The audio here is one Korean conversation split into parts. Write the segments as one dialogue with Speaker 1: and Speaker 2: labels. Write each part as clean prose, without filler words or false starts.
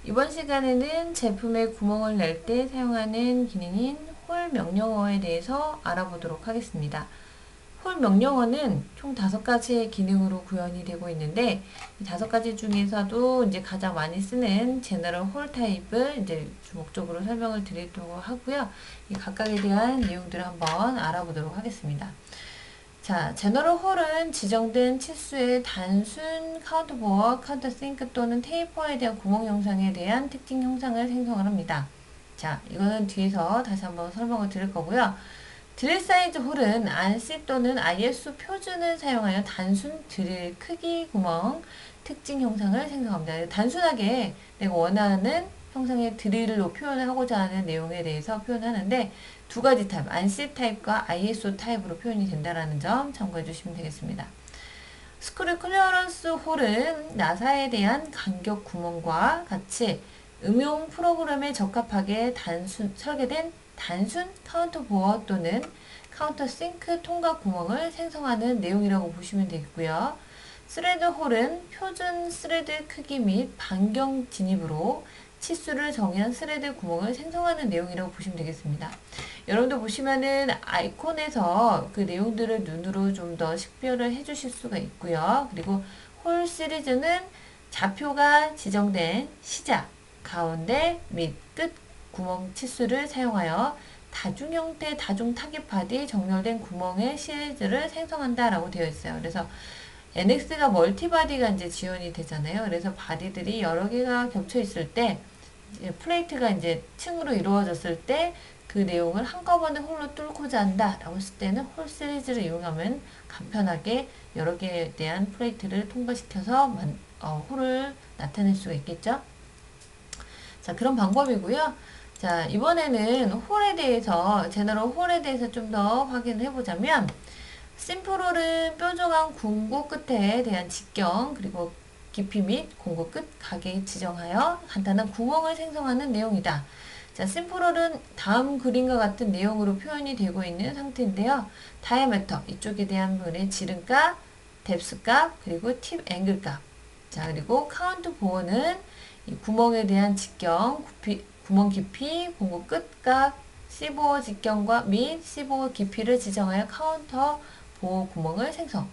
Speaker 1: 이번 시간에는 제품에 구멍을 낼 때 사용하는 기능인 홀 명령어에 대해서 알아보도록 하겠습니다. 홀 명령어는 총 5가지의 기능으로 구현이 되고 있는데, 이 5가지 중에서도 이제 가장 많이 쓰는 제너럴 홀 타입을 이제 주목적으로 설명을 드리도록 하고요. 이 각각에 대한 내용들을 한번 알아보도록 하겠습니다. 자, 제너럴 홀은 지정된 치수의 단순 카운터 보어, 카운터 싱크 또는 테이퍼에 대한 구멍 형상에 대한 특징 형상을 생성을 합니다. 자, 이거는 뒤에서 다시 한번 설명을 드릴 거고요. 드릴 사이즈 홀은 ANSI 또는 ISO 표준을 사용하여 단순 드릴 크기 구멍 특징 형상을 생성합니다. 단순하게 내가 원하는 형상의 드릴로 표현을 하고자 하는 내용에 대해서 표현하는데, 2가지 타입, ANSI 타입과 ISO 타입으로 표현이 된다는 점 참고해 주시면 되겠습니다. 스크류 클리어런스 홀은 나사에 대한 간격 구멍과 같이 응용 프로그램에 적합하게 설계된 단순 카운터 보어 또는 카운터 싱크 통과 구멍을 생성하는 내용이라고 보시면 되겠고요. 스레드 홀은 표준 스레드 크기 및 반경 진입으로 치수를 정의한 스레드 구멍을 생성하는 내용이라고 보시면 되겠습니다. 여러분들 보시면은 아이콘에서 그 내용들을 눈으로 좀 더 식별을 해 주실 수가 있고요. 그리고 홀 시리즈는 좌표가 지정된 시작, 가운데 및 끝 구멍 치수를 사용하여 다중 형태, 다중 타깃 바디 정렬된 구멍의 시리즈를 생성한다라고 되어 있어요. 그래서 NX가 멀티바디가 이제 지원이 되잖아요. 그래서 바디들이 여러 개가 겹쳐 있을 때, 플레이트가 이제 층으로 이루어졌을 때 그 내용을 한꺼번에 홀로 뚫고자 한다라고 했을 때는 홀 시리즈를 이용하면 간편하게 여러 개에 대한 플레이트를 통과시켜서 홀을 나타낼 수가 있겠죠. 자, 그런 방법이고요. 자, 이번에는 홀에 대해서, 제너럴 홀에 대해서 좀 더 확인을 해보자면, 심플 홀은 뾰족한 궁구 끝에 대한 직경, 그리고 깊이 및 공구 끝 각에 지정하여 간단한 구멍을 생성하는 내용이다. 자, 심플 홀은 다음 그림과 같은 내용으로 표현이 되고 있는 상태인데요. 다이아미터, 이쪽에 대한 부분의 지름값, 뎁스 값, 그리고 팁 앵글 값. 자, 그리고 카운트 보어는 이 구멍에 대한 직경, 구멍 깊이, 공구 끝값, 15호 직경과 및 15호 깊이를 지정하여 카운터 보호 구멍을 생성.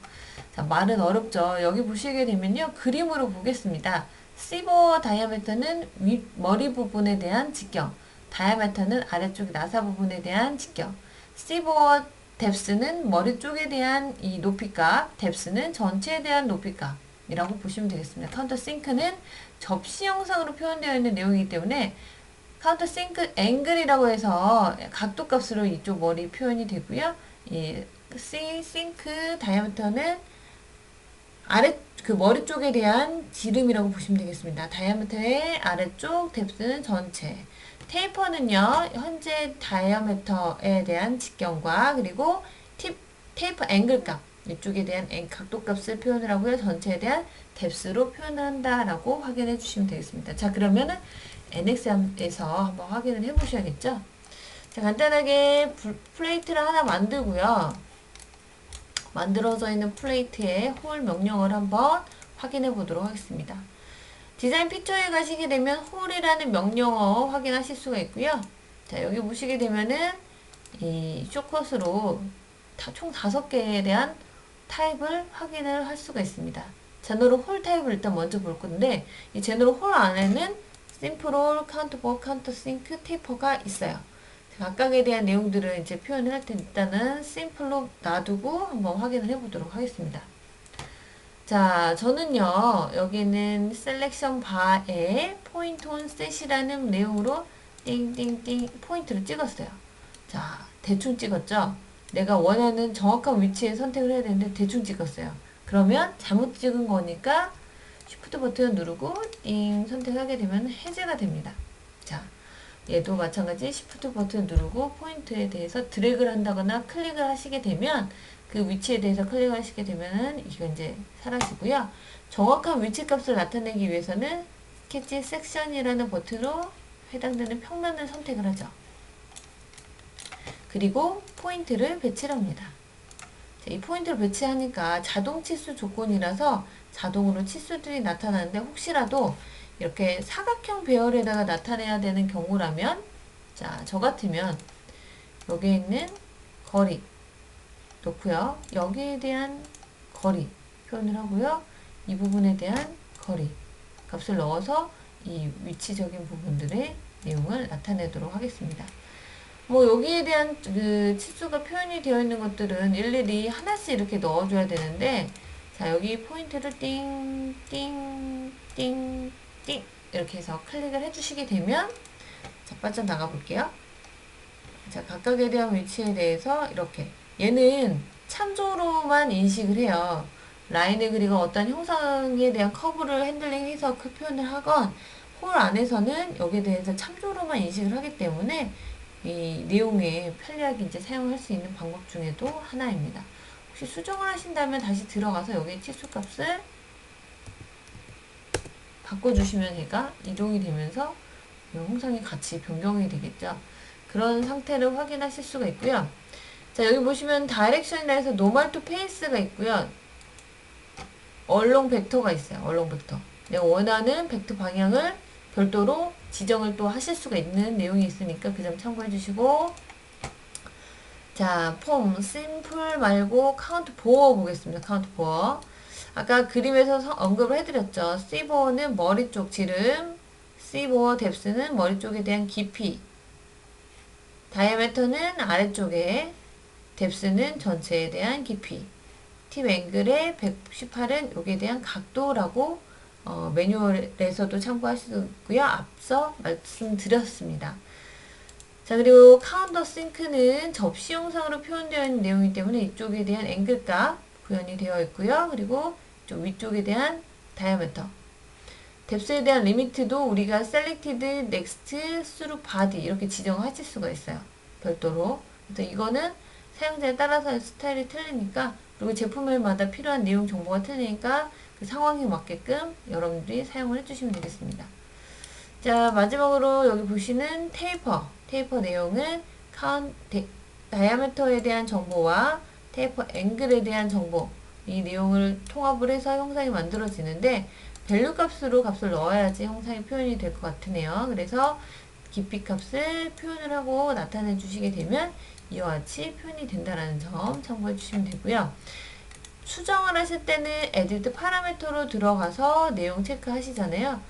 Speaker 1: 자, 말은 어렵죠. 여기 보시게 되면요. 그림으로 보겠습니다. 15호 다이아미터는 머리 부분에 대한 직경, 다이아미터는 아래쪽 나사 부분에 대한 직경, 15호 뎁스는 머리 쪽에 대한 이 높이값, 뎁스는 전체에 대한 높이값 이라고 보시면 되겠습니다. 카운터 싱크는 접시 형상으로 표현되어 있는 내용이기 때문에 카운터 싱크 앵글이라고 해서 각도 값으로 이쪽 머리 표현이 되고요. 이 싱크 다이아미터는 그 머리 쪽에 대한 지름이라고 보시면 되겠습니다. 다이아미터의 아래쪽, 뎁스는 전체. 테이퍼는요, 현재 다이아미터에 대한 직경과 그리고 테이퍼 앵글 값, 이쪽에 대한 각도 값을 표현을 하고요. 전체에 대한 뎁스로 표현을 한다라고 확인해 주시면 되겠습니다. 자, 그러면은 NX에서 한번 확인을 해 보셔야겠죠? 자, 간단하게 플레이트를 하나 만들고요. 만들어져 있는 플레이트의 홀 명령어를 한번 확인해 보도록 하겠습니다. 디자인 피처에 가시게 되면 홀이라는 명령어 확인하실 수가 있고요. 자, 여기 보시게 되면은 이 쇼컷으로 총 5개에 대한 타입을 확인을 할 수가 있습니다. 제너럴 홀 타입을 일단 먼저 볼 건데, 이 제너럴 홀 안에는 심플 홀, 카운터 보어, 카운터 싱크, 테이퍼가 있어요. 각각에 대한 내용들을 이제 표현을 할 텐데, 일단은 심플로 놔두고 한번 확인을 해보도록 하겠습니다. 자, 저는요, 여기는 셀렉션 바에 포인트 온 셋이라는 내용으로 띵띵띵 포인트를 찍었어요. 자, 대충 찍었죠? 내가 원하는 정확한 위치에 선택을 해야 되는데 대충 찍었어요. 그러면 잘못 찍은 거니까 쉬프트 버튼 누르고 띵 선택하게 되면 해제가 됩니다. 자, 얘도 마찬가지 쉬프트 버튼 누르고 포인트에 대해서 드래그를 한다거나 클릭을 하시게 되면 그 위치에 대해서 클릭하시게 되면은 이거 이제 사라지고요. 정확한 위치 값을 나타내기 위해서는 스케치 섹션이라는 버튼으로 해당되는 평면을 선택을 하죠. 그리고 포인트를 배치를 합니다. 자, 이 포인트를 배치하니까 자동 치수 조건이라서 자동으로 치수들이 나타나는데, 혹시라도 이렇게 사각형 배열에다가 나타내야 되는 경우라면, 자, 저 같으면 여기에 있는 거리 놓고요. 여기에 대한 거리 표현을 하고요. 이 부분에 대한 거리 값을 넣어서 이 위치적인 부분들의 내용을 나타내도록 하겠습니다. 뭐 여기에 대한 그 치수가 표현이 되어 있는 것들은 일일이 하나씩 이렇게 넣어줘야 되는데, 자, 여기 포인트를 띵, 띵, 띵, 띵 이렇게 해서 클릭을 해주시게 되면, 자, 빠져나가 볼게요. 자, 각각에 대한 위치에 대해서 이렇게, 얘는 참조로만 인식을 해요. 라인을 그리고 어떤 형상에 대한 커브를 핸들링해서 그 표현을 하건, 홀 안에서는 여기에 대해서 참조로만 인식을 하기 때문에 이 내용에 편리하게 이제 사용할 수 있는 방법 중에도 하나입니다. 혹시 수정을 하신다면 다시 들어가서 여기 치수값을 바꿔주시면 얘가 이동이 되면서 형상이 같이 변경이 되겠죠. 그런 상태를 확인하실 수가 있고요. 자, 여기 보시면 다이렉션이라 해서 노멀 투 페이스가 있고요. 얼롱 벡터가 있어요. 얼롱 벡터. 내가 원하는 벡터 방향을 별도로 지정을 또 하실 수가 있는 내용이 있으니까 그 점 참고해 주시고, 자, 폼, 심플 말고 카운트 보어 보겠습니다. 카운트 보어. 아까 그림에서 언급을 해드렸죠. C보어는 머리 쪽 지름, C보어 뎁스는 머리 쪽에 대한 깊이, 다이아메터는 아래쪽에, 뎁스는 전체에 대한 깊이, 팁 앵글의 198은 여기에 대한 각도라고 매뉴얼에서도 참고하시고요. 앞서 말씀드렸습니다. 자, 그리고 카운터 싱크는 접시 영상으로 표현되어 있는 내용이기 때문에 이쪽에 대한 앵글값 구현이 되어 있고요. 그리고 이쪽 위쪽에 대한 다이아메터, 뎁스에 대한 리미트도 우리가 selected, next, through body 이렇게 지정하실 수가 있어요. 별도로. 그래서 이거는 사용자에 따라서 스타일이 틀리니까, 그리고 제품별마다 필요한 내용 정보가 틀리니까 그 상황에 맞게끔 여러분들이 사용을 해주시면 되겠습니다. 자, 마지막으로 여기 보시는 테이퍼 내용은 다이아메터에 대한 정보와 테이퍼 앵글에 대한 정보, 이 내용을 통합을 해서 형상이 만들어지는데, 밸류 값으로 값을 넣어야지 형상이 표현이 될 것 같으네요. 그래서 깊이 값을 표현을 하고 나타내 주시게 되면 이와 같이 표현이 된다는 점 참고해 주시면 되고요. 수정을 하실 때는 에디트 파라미터로 들어가서 내용 체크하시잖아요.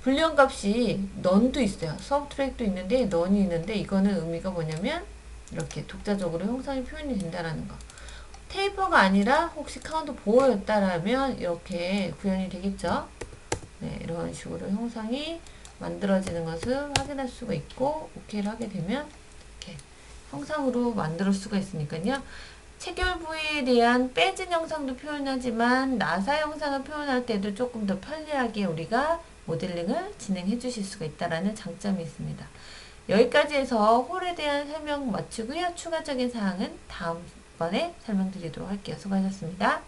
Speaker 1: 불리언 값이 넌도 있어요. 서브트랙도 있는데 넌이 있는데, 이거는 의미가 뭐냐면 이렇게 독자적으로 형상이 표현이 된다는 거. 테이퍼가 아니라 혹시 카운트 보어였다라면 이렇게 구현이 되겠죠. 네, 이런 식으로 형상이 만들어지는 것을 확인할 수가 있고, 오케이를 하게 되면 이렇게 형상으로 만들 수가 있으니까요. 체결 부위에 대한 빼진 형상도 표현하지만 나사 형상을 표현할 때도 조금 더 편리하게 우리가 모델링을 진행해 주실 수가 있다는 장점이 있습니다. 여기까지 해서 홀에 대한 설명 마치고요. 추가적인 사항은 다음번에 설명드리도록 할게요. 수고하셨습니다.